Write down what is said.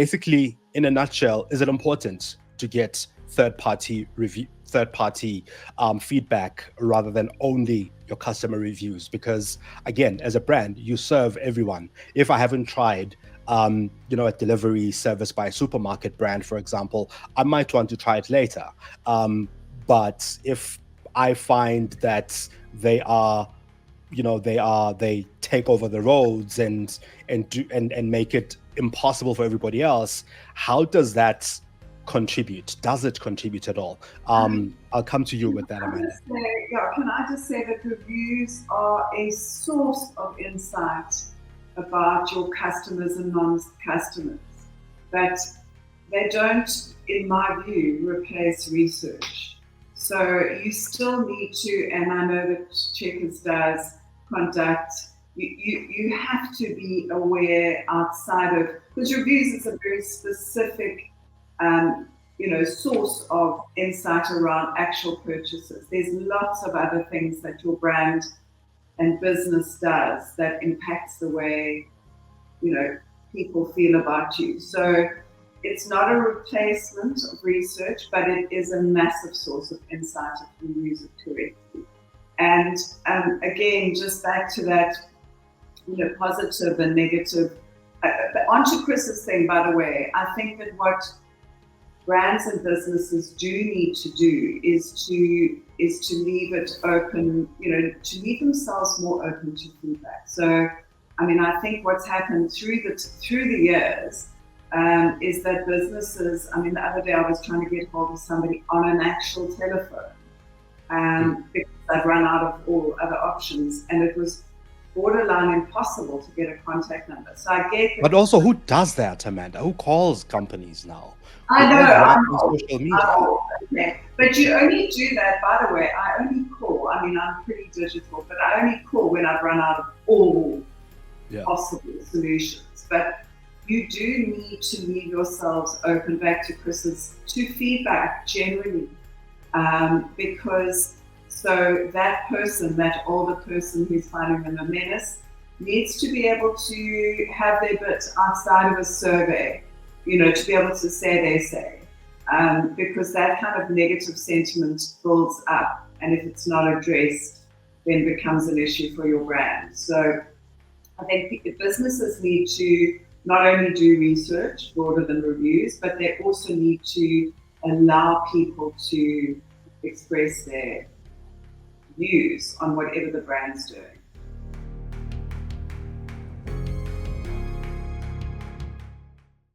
basically, in a nutshell, is it important to get third party feedback rather than only your customer reviews? Because again, as a brand, you serve everyone. If I haven't tried, a delivery service by a supermarket brand, for example, I might want to try it later. But if I find that they are they take over the roads and make it impossible for everybody else, how does that contribute? Does it contribute at all? I'll come to you with that, Amanda. Can I just say that reviews are a source of insight about your customers and non-customers, but they don't, in my view, replace research. So you still need to, and I know that Checkers does conduct, you have to be aware outside of, because reviews is a very specific source of insight around actual purchases. There's lots of other things that your brand and business does that impacts the way people feel about you. So it's not a replacement of research, but it is a massive source of insight if you use it correctly. And again, just back to that, positive and negative. Onto Chris's thing, by the way, I think that what brands and businesses do need to do is to leave it open, to leave themselves more open to feedback. So, I think what's happened through the years is that businesses, the other day I was trying to get hold of somebody on an actual telephone because I'd run out of all other options, and it was borderline impossible to get a contact number. So I gave. But also, who does that, Amanda? Who calls companies now? I know. Social media. Okay. But you only do that, by the way. I only call. I'm pretty digital, but I only call when I've run out of all possible solutions. But you do need to leave yourselves open, back to Chris's, to feedback generally, because so that person, that older person who's finding them a menace, needs to be able to have their bit outside of a survey, to be able to say they say, because that kind of negative sentiment builds up, and if it's not addressed, then becomes an issue for your brand. So I think businesses need to not only do research broader than reviews, but they also need to allow people to express their views on whatever the brand's doing.